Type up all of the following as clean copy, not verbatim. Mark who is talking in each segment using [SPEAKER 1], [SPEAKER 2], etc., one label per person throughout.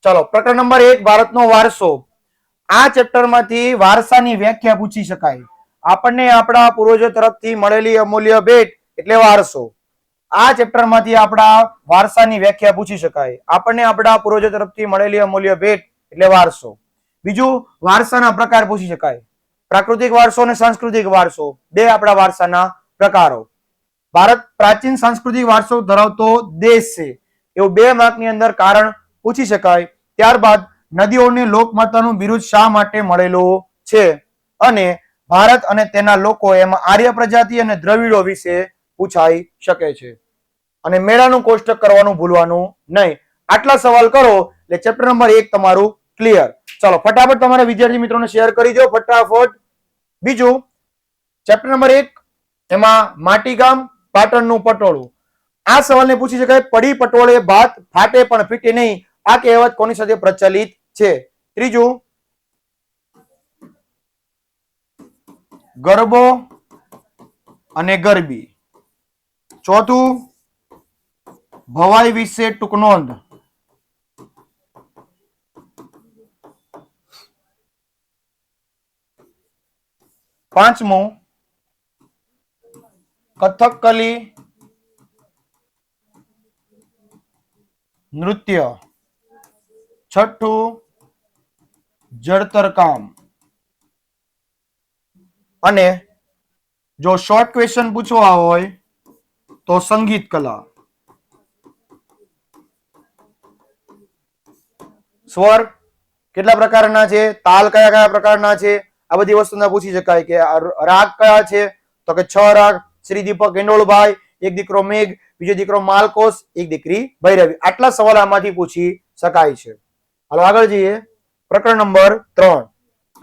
[SPEAKER 1] ચલો પ્રકરણ નંબર 1 ભારતનો વારસો. આ ચેપ્ટરમાંથી વારસાની વ્યાખ્યા પૂછી શકાય. આપણને આપણા પૂર્વજો તરફથી મળેલી અમૂલ્ય ભેટ એટલે વારસો. આ ચેપ્ટરમાંથી આપણા વારસાની વ્યાખ્યા પૂછી શકાય. આપણને આપણા પૂર્વજો તરફથી મળેલી અમૂલ્ય ભેટ એટલે વારસો. બીજું વારસાના પ્રકાર પૂછી શકાય. પ્રાકૃતિક વારસો અને સાંસ્કૃતિક વારસો બે આપણા વારસાના પ્રકારો. ભારત પ્રાચીન સાંસ્કૃતિક વારસો ધરાવતો દેશ છે એવું 2 માર્કની અંદર કારણ પૂછી શકાય. ત્યારબાદ નદીઓને લોકમાતાનું બિરુદ શા માટે મળેલું છે અને ભારત અને તેના લોકો એમાં આર્ય પ્રજાતિ અને દ્રવિડો વિશે પૂછાઈ શકે છે. અને મેળાનું કોષ્ટક કરવાનું ભૂલવાનું નહીં. આટલા સવાલ કરો એટલે ચેપ્ટર નંબર 1 તમારું ક્લિયર. ચલો ફટાફટ તમારા વિદ્યાર્થી મિત્રોને શેર કરી દો ફટાફટ. બીજું ચેપ્ટર નંબર 1 એમાં માટીગામ પાટણનું પટોળું. આ સવાલને પૂછી શકાય પડી પટોળે ભાત ફાટે પણ ફીટે નહીં. આ કહેવત કોની સાથે પ્રચલિત છે? ત્રીજું ગરબો અને ગરબી. ચોથું ભવાઈ વિશે ટૂંક નોંધ. પાંચમું કથકલી નૃત્ય. છઠ્ઠું જડતર કામ. અને જો શોર્ટ ક્વેશ્ચન પૂછવા હોય તો સંગીત કલા. સ્વર કેટલા પ્રકારના છે, તાલ કયા કયા પ્રકારના છે, આ બધી વસ્તુના પૂછી શકાય. કે રાગ કયા છે તો કે 6 રાગ. શ્રી દીપક ગેંડોળભાઈ, એક દીકરો મેઘ, બીજો દીકરો માલકોસ, એક દીકરી ભૈરવી. આટલા સવાલ આમાંથી પૂછી શકાય છે. હાલો આગળ જઈએ. પ્રકરણ નંબર 3.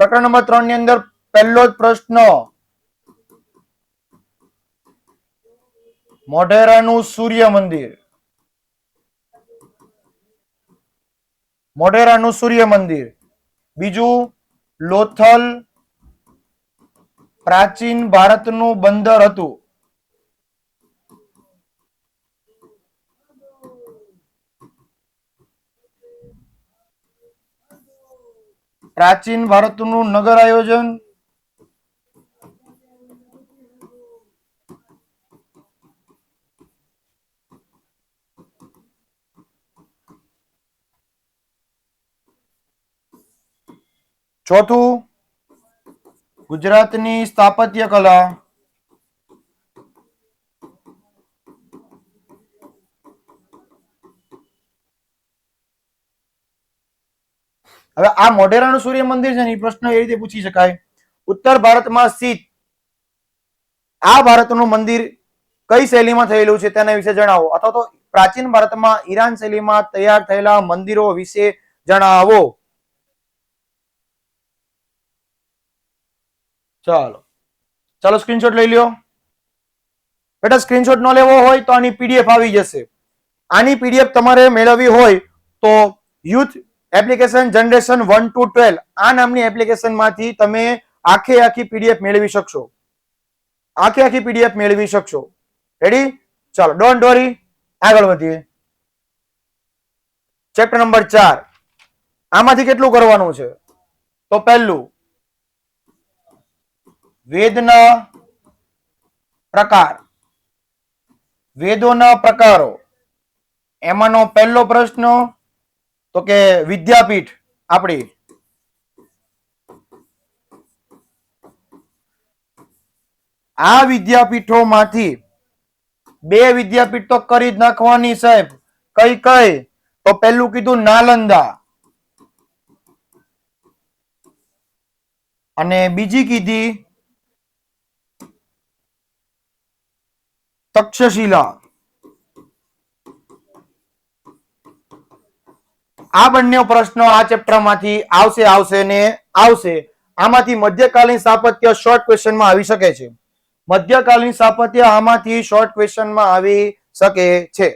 [SPEAKER 1] પ્રકરણ નંબર 3 ની અંદર પહેલો જ પ્રશ્ન, મોઢેરાનું સૂર્ય મંદિર. મોઢેરાનું સૂર્ય મંદિર. બીજું લોથલ પ્રાચીન ભારતનું બંદર હતું. પ્રાચીન ભારતનું નગર આયોજન. ચોથું ગુજરાતની સ્થાપત્ય કલા. હવે આ મોઢેરાનું સૂર્ય મંદિર છે ને એ પ્રશ્ન એ રીતે પૂછી શકાય. ઉત્તર ભારતમાં સ્થિત આ ભારતનું મંદિર કઈ શૈલીમાં થયેલું છે તેના વિશે જણાવો. અથવા તો પ્રાચીન ભારતમાં ઈરાન શૈલીમાં તૈયાર થયેલા મંદિરો વિશે જણાવો. ચાલો સ્ક્રીનશોટ લઈ લ્યો બેટા. સ્ક્રીનશોટ ન લેવો હોય તો આની પીડીએફ આવી જશે. આની પીડીએફ તમારે મેળવવી હોય તો યુથ એપ્લિકેશન જનરેશન 1 to 12 આ નામની એપ્લિકેશન માંથી તમે આખી પીડીએફ મેળવી શકશો. આખી પીડીએફ મેળવી શકશો. રેડી? ચાલો ડોન્ટ વરી, આગળ વધીએ. Chapter number 4. આમાંથી કેટલું કરવાનું છે? તો પહેલું વેદના પ્રકાર. વેદોના પ્રકારો. એમાંનો પહેલો પ્રશ્ન તો કે વિદ્યાપીઠ આપણી. આ વિદ્યાપીઠોમાંથી 2 વિદ્યાપીઠ તો કરી જ નાખવાની સાહેબ. કઈ કઈ? તો પહેલું કીધું નાલંદા અને બીજી કીધી તક્ષશિલા. આ બંને પ્રશ્નો આ ચેપ્ટરમાંથી આવશે. આમાંથી મધ્યકાલીન સ્થાપત્ય શોર્ટ ક્વેશ્ચનમાં આવી શકે છે. મધ્યકાલીન સ્થાપત્ય આમાંથી શોર્ટ ક્વેશ્ચનમાં આવી શકે છે.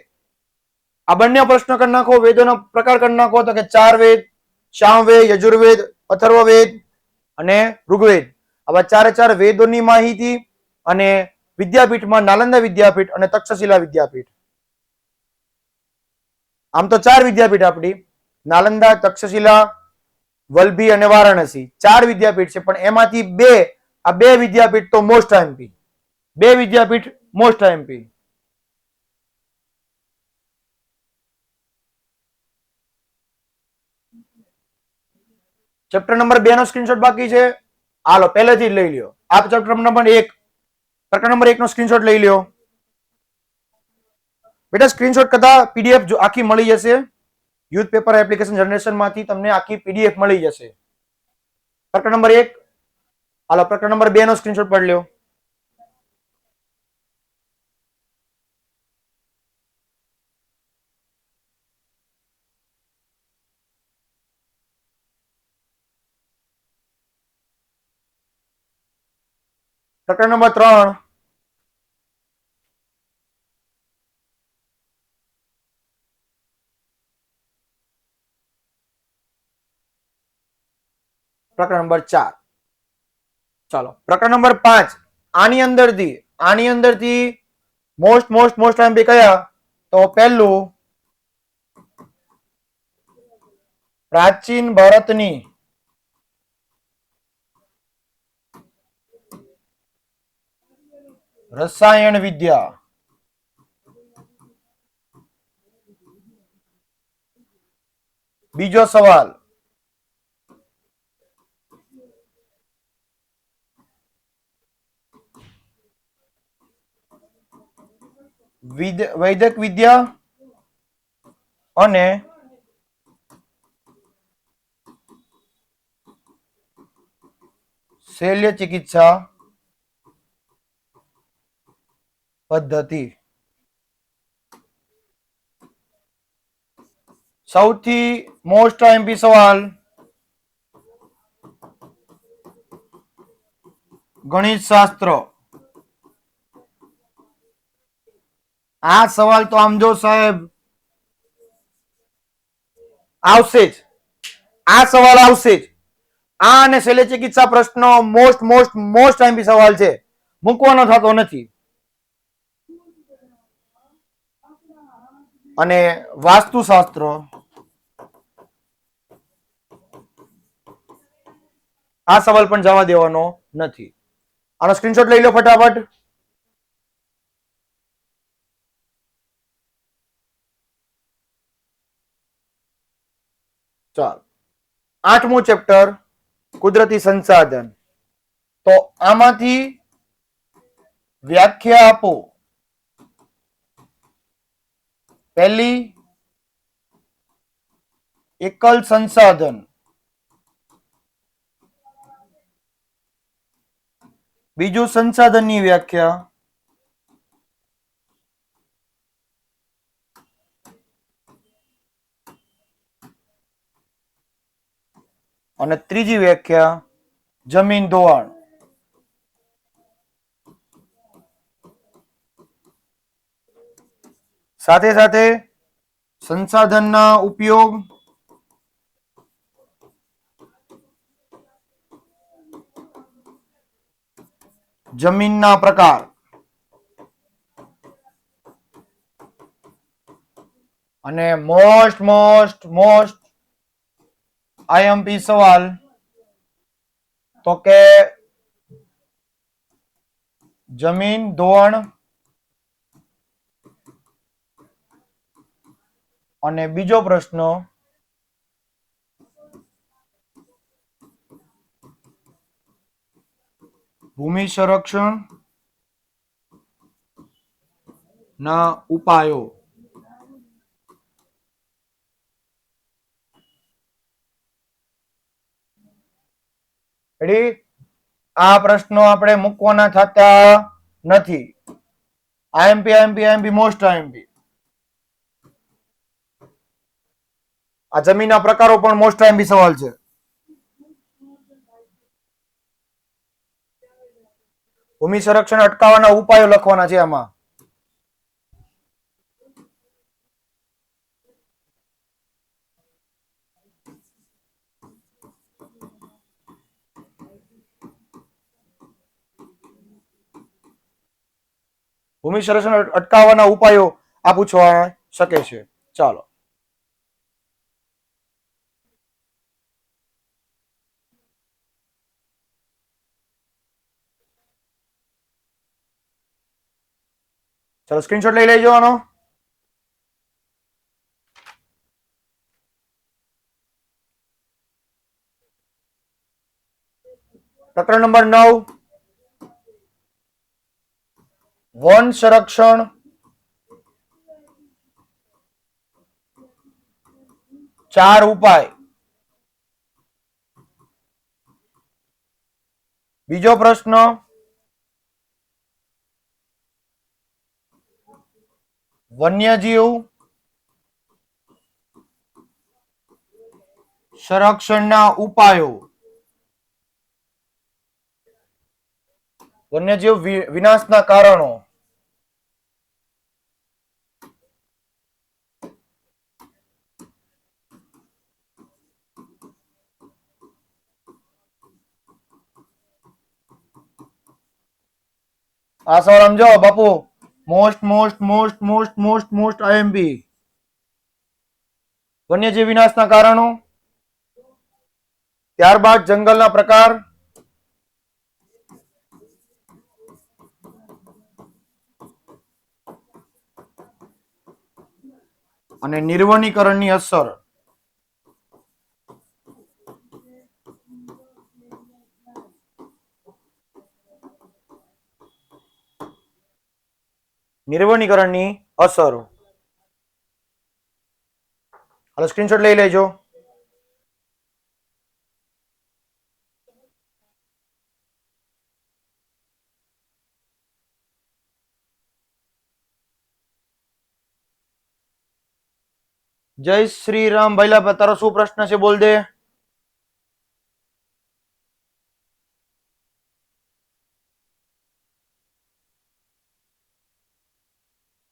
[SPEAKER 1] આ બંને પ્રશ્ન કરી નાખો. વેદોનો પ્રકાર કરી નાખો તો કે 4 વેદ, સામવેદ, યજુર્વેદ, અથર્વવેદ અને ઋગ્વેદ. આવા 4 વેદોની માહિતી અને વિદ્યાપીઠમાં નાલંદા વિદ્યાપીઠ અને તક્ષશિલા વિદ્યાપીઠ. આમ તો 4 વિદ્યાપીઠ આપણી. નાલંદા, તક્ષશિલા, વલભી અને વારાણસી 4 વિદ્યાપીઠ છે, પણ એમાંથી આ બે વિદ્યાપીઠ તો મોસ્ટ આઈએમપી. 2 વિદ્યાપીઠ મોસ્ટ આઈએમપી. ચેપ્ટર નંબર 2 નો સ્ક્રીનશોટ બાકી છે. હાલો પહેલેથી જ લઈ લ્યો. આ ચેપ્ટર નંબર 1, પ્રકરણ નંબર 1 નો સ્ક્રીનશોટ લઈ લ્યો. બેટા સ્ક્રીનશોટ કરતા પીડીએફ આખી મળી જશે. યુથ પેપર એપ્લિકેશન જનરેશન માંથી તમને આખી પીડીએફ મળી જશે. પ્રકરણ નંબર 1. હાલો પ્રકરણ નંબર 2 નો સ્ક્રીનશોટ પડ લ્યો. પ્રકરણ નંબર 3. પ્રકરણ નંબર 4. ચાલો પ્રકરણ નંબર 5. આની અંદરથી મોસ્ટ આઈએમપી કયા? તો પહેલું, પ્રાચીન ભારતની રસાયણ વિદ્યા. બીજો સવાલ, વૈદક વિદ્યા અને શલ્ય ચિકિત્સા પદ્ધતિ. સૌથી મોસ્ટ આઈએમપી સવાલ, ગણિત શાસ્ત્ર. આ સવાલ તો આમ જો સાહેબ આવશે જ. આ સવાલ આવશે જ. આ અને શલ્ય ચિકિત્સા પ્રશ્નો મોસ્ટ આઈએમપી સવાલ છે, મૂકવાનો થતો નથી. અને વાસ્તુશાસ્ત્ર, આ સવાલ પણ જવા દેવાનો નથી. આનો સ્ક્રીનશોટ લઈ લો ફટાફટ. ચાલો 8મું ચેપ્ટર, કુદરતી સંસાધન. તો આમાંથી વ્યાખ્યા આપો. પહેલી, એકલ સંસાધન. બીજું, સંસાધનની વ્યાખ્યા. અને ત્રીજી વ્યાખ્યા, જમીન ધોવાણ. સાથે સાથે સંસાધનના ઉપયોગ, જમીનના પ્રકાર અને મોસ્ટ આઈએમપી સવાલ તો કે જમીન ધોવાણ અને બીજો પ્રશ્ન, ભૂમિ સંરક્ષણ ના ઉપાયો. આ પ્રશ્નો આપણે મૂકવાના થતા નથી. IMP most IMP. આ જમીનના પ્રકારો પણ મોસ્ટ આઈએમપી સવાલ છે. ભૂમિ સંરક્ષણ અટકાવવાના ઉપાયો લખવાના છે આમાં. ભૂમિ સંરક્ષણ અટકાવવાના ઉપાયો આ પૂછવા શકે છે. ચાલો ચલો સ્ક્રીનશોટ લઈ લેજો આનો. પ્રકરણ નંબર 9, વન સંરક્ષણ, ચાર ઉપાય. બીજો પ્રશ્ન, વન્યજીવ સંરક્ષણના ઉપાયો. વન્યજીવ વિનાશના કારણો. આ સવાલ સમજો બાપુ. Most most most most most most IMP. વન્યજીવ વિનાશના કારણો, ત્યારબાદ જંગલના પ્રકાર, અને નિર્વનીકરણની અસર. નિર્વનીકરણની અસર. હાલો સ્ક્રીનશોટ લઈ લેજો. જય શ્રી રામ. ભાઈલા તારો શું પ્રશ્ન છે બોલ દે.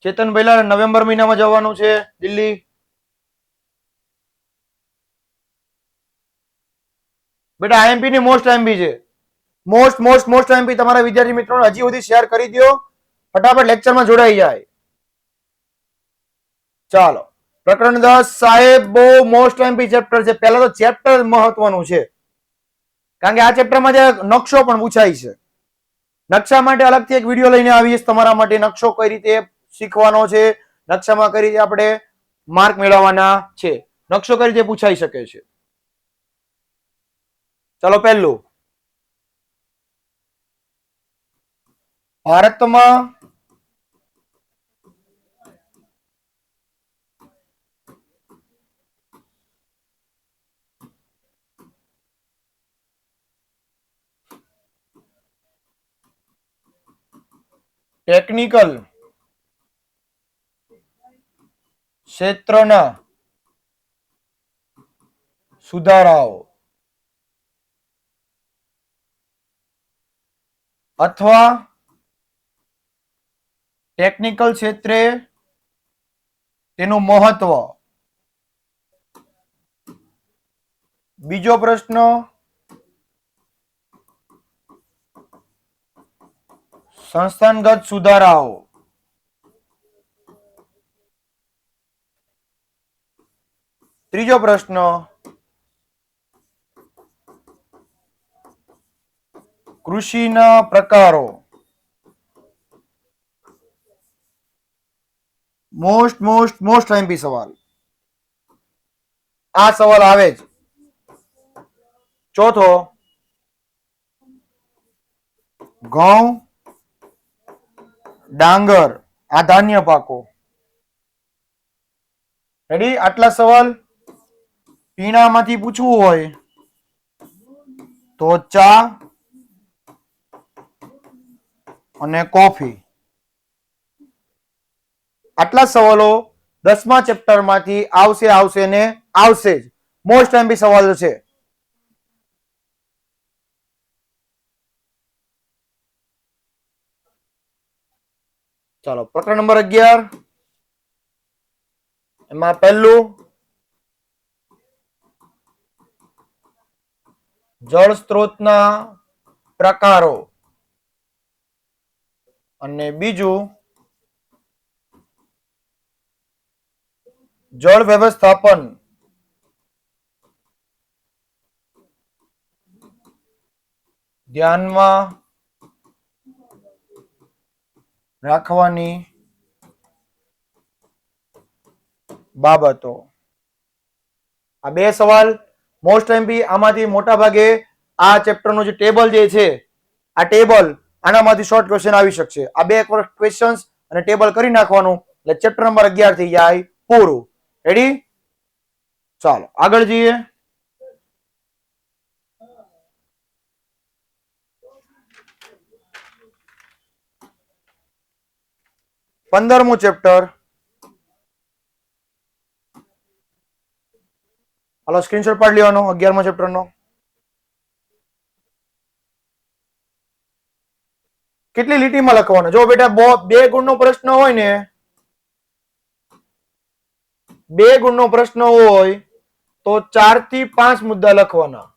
[SPEAKER 1] ચેતન ભાઈલા નવેમ્બર મહિનામાં જવાનું છે દિલ્હી. બેટા આઈએમપી ની મોસ્ટ આઈએમપી છે. મોસ્ટ મોસ્ટ મોસ્ટ આઈએમપી તમારા વિદ્યાર્થી મિત્રોને હજી સુધી શેર કરી દો, ફટાફટ લેક્ચરમાં જોડાઈ જાય. ચાલો પ્રકરણ 10 સાહેબ બહુ મોસ્ટ આઈએમપી ચેપ્ટર છે. પહેલા તો ચેપ્ટર મહત્વનું છે, કારણ કે આ ચેપ્ટરમાં જે નકશો પણ પૂછાય છે. નકશા માટે અલગથી એક વિડીયો લઈને આવીશ તમારા માટે. નકશો કઈ રીતે શીખવાનો છે, નકશામાં કઈ રીતે આપણે માર્ક મેળવવાના છે, નકશો કઈ રીતે પૂછાઈ શકે છે. ચલો પહેલું, ભારતમાં ટેકનિકલ ક્ષેત્રના સુધારાઓ અથવા ટેકનિકલ ક્ષેત્રે તેનું મહત્વ. બીજો પ્રશ્ન, સંસ્થાગત સુધારાઓ. ત્રીજો પ્રશ્ન, કૃષિના પ્રકારો. મોસ્ટ મોસ્ટ મોસ્ટ આઈએમપી સવાલ. આ સવાલ આવે જ. ચોથો, ઘઉં, ડાંગર આ ધાન્ય પાકો. રેડી? આટલા સવાલ. પીણામાંથી પૂછવું હોય તો ચા અને કોફી. આટલા સવાલો 10મા ચેપ્ટરમાંથી આવશે ને આવશે જ. મોસ્ટ આઈએમપી સવાલ છે. ચાલો પ્રકરણ નંબર 11, એમાં પહેલું જળ સ્ત્રોતના પ્રકારો અને બીજું જળ વ્યવસ્થાપન. ધ્યાનમાં રાખવાની બાબતો. આ બે સવાલ મોસ્ટ એમપી. આમાંથી મોટા ભાગે આ ચેપ્ટરનું જે ટેબલ જે છે, આ ટેબલ આનામાંથી શોર્ટ ક્વેશ્ચન આવી શકશે. આ બે ક્વેશ્ચન્સ અને ટેબલ કરી નાખવાનું એટલે ચેપ્ટર નંબર 11 થઈ જાય પૂરું. રેડી? ચાલો આગળ જઈએ. પંદરમું ચેપ્ટર. હાલો સ્ક્રીનશોટ પાડી લેવાનો 11મા ચેપ્ટરનો. કેટલી લીટીમાં લખવાનો? જો બેટા બે ગુણનો પ્રશ્ન હોય ને, બે ગુણનો પ્રશ્ન હોય તો 4 થી 5 મુદ્દા લખવાના.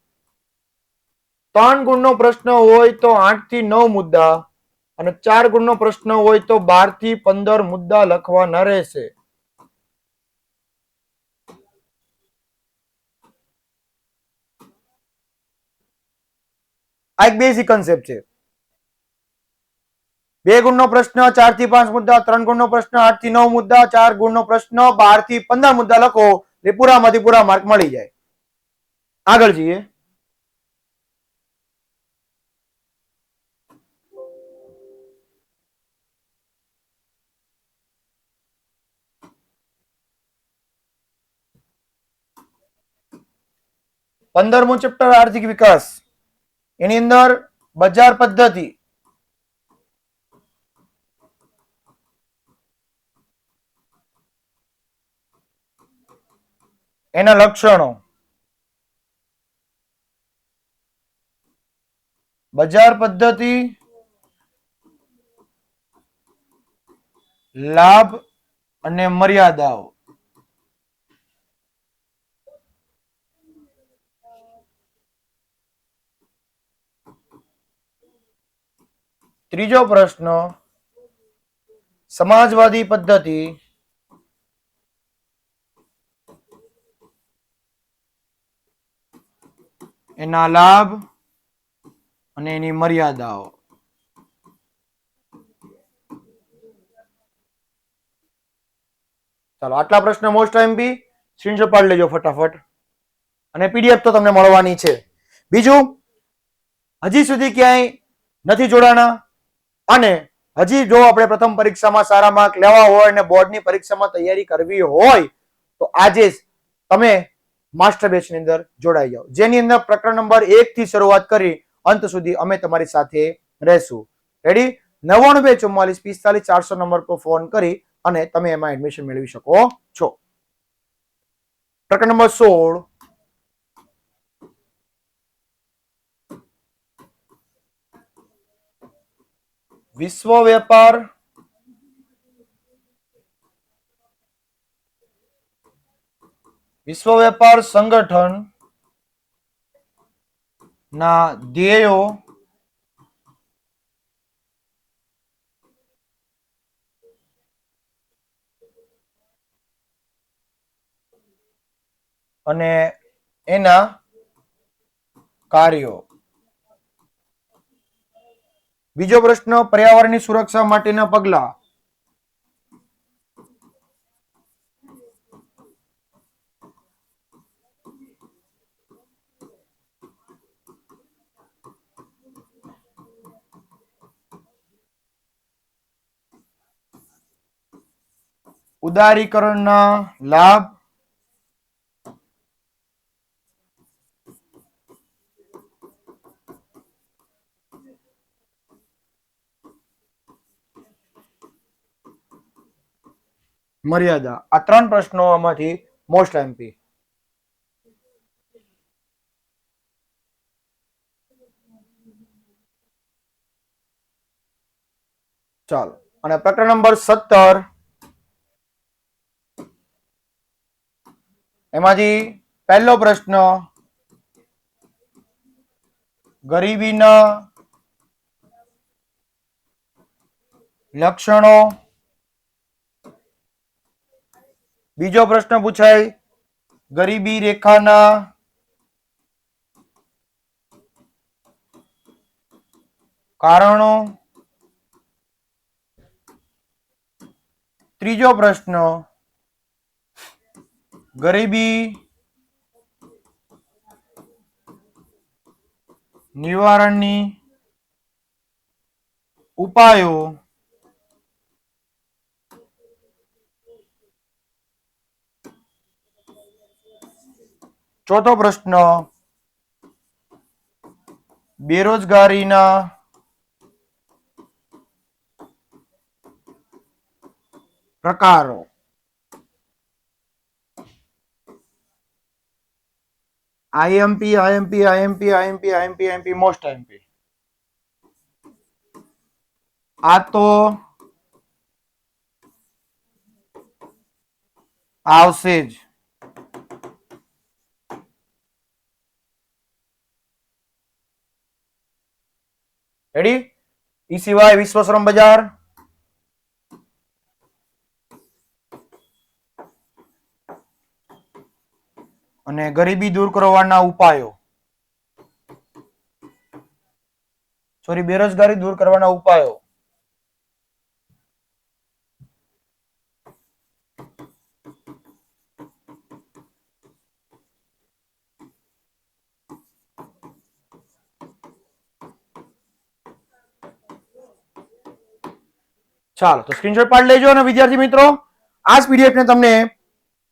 [SPEAKER 1] 3 ગુણનો પ્રશ્ન હોય તો 8 થી 9 મુદ્દા, અને 4 ગુણનો પ્રશ્ન હોય તો 12 થી 15 મુદ્દા લખવાના રહેશે. આ એક બેઝિક કન્સેપ્ટ છે. 2 ગુણનો પ્રશ્ન 4 થી 5 મુદ્દા, 3 ગુણનો પ્રશ્ન 8 થી 9 મુદ્દા, 4 ગુણનો પ્રશ્ન 12 થી 15 મુદ્દા લખો એટલે પૂરામાંથી પૂરા માર્ક મળી જાય. આગળ જઈએ. પંદરમું ચેપ્ટર આર્થિક વિકાસ. એની અંદર બજાર પદ્ધતિ, એના લક્ષણો, બજાર પદ્ધતિ, લાભ અને મર્યાદાઓ. ત્રીજો પ્રશ્ન સમાજવાદી પદ્ધતિ, એના લાભ અને એની મર્યાદાઓ. ચાલો આટલા પ્રશ્ન મોસ્ટ એમપી. સ્ક્રીનશોટ પાડી લેજો ફટાફટ, અને પીડીએફ તો તમને મળવાની છે. બીજું, હજી સુધી ક્યાંય નથી જોડાણા અને હજી જો આપણે પ્રથમ પરીક્ષામાં સારા માર્ક લેવા હોય અને બોર્ડની પરીક્ષામાં તૈયારી કરવી હોય તો આજે જ તમે માસ્ટર બેચની અંદર જોડાઈ જાઓ, જેની અંદર પ્રકરણ નંબર 1 થી શરૂઆત કરી અંત સુધી અમે તમારી સાથે રહેશું. રેડી? 992445 નંબર પર ફોન કરી અને તમે એમાં એડમિશન મેળવી શકો છો. પ્રકરણ નંબર 16, વિશ્વ વેપાર સંગઠન ના ધ્યેયો અને એના કાર્યો. બીજો પ્રશ્ન, પર્યાવરણની સુરક્ષા માટેના પગલાં. ઉદારીકરણના લાભ મર્યાદા. આ 3 પ્રશ્નો આમાંથી મોસ્ટ એમપી. ચાલો, અને પ્રકરણ નંબર 17, એમાંથી પહેલો પ્રશ્ન, ગરીબીના લક્ષણો. બીજો પ્રશ્ન પૂછાય, ગરીબી રેખાના કારણો. ત્રીજો પ્રશ્ન, ગરીબી નિવારણની ઉપાયો ચોથો પ્રશ્ન બેરોજગારીના પ્રકારો આઈએમપી મોસ્ટ આઈએમપી આ તો આવશે જ. રેડી? ઈ સિવાય વિશ્વશ્રમ બજાર, અને ગરીબી દૂર કરવાના ઉપાયો, બેરોજગારી દૂર કરવાના ઉપાયો. ચાલો તો સ્ક્રીનશોટ પાડી લેજો. અને વિદ્યાર્થી મિત્રો, આ પીડીએફ ને તમને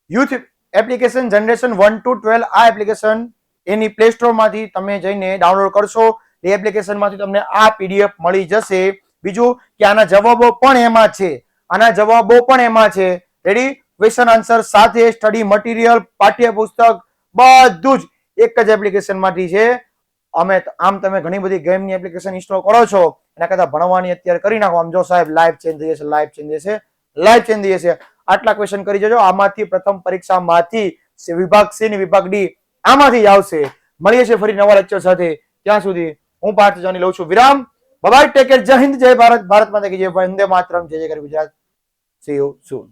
[SPEAKER 1] યુથ એપ્લિકેશન જનરેશન 1 to 12 આ એપ્લિકેશન એની પ્લે સ્ટોર માંથી તમે જઈને ડાઉનલોડ કરશો. એ એપ્લિકેશન માંથી તમને આ પીડીએફ મળી જશે. બીજું કે આના જવાબો પણ એમાં છે. રેડી? ક્વેશ્ચન આન્સર સાથે સ્ટડી મટીરિયલ, પાઠ્યપુસ્તક બધું જ એક જ એપ્લિકેશન માંથી છે. આમ તમે ઘણી બધી ગેમની એપ્લિકેશન ઇન્સ્ટોલ કરો છો એના કરતા ભણવાની અત્યારે કરી નાખો. આમ જો સાહેબ લાઈવ ચેન્જ થઈ જશે. આટલા ક્વેશ્ચન કરી જજો. આમાંથી પ્રથમ પરીક્ષામાંથી વિભાગ સી અને વિભાગ ડી આમાંથી જ આવશે. મળીએ છીએ ફરી નવા લેક્ચર સાથે. ત્યાં સુધી હું પાર્થ જાની લઉં છું વિરામ. Bye, take care. જય હિન્દ, જય ભારત, ભારત માતા કી જય, વંદે માતરમ, જય જય ગુજરાત. C you soon.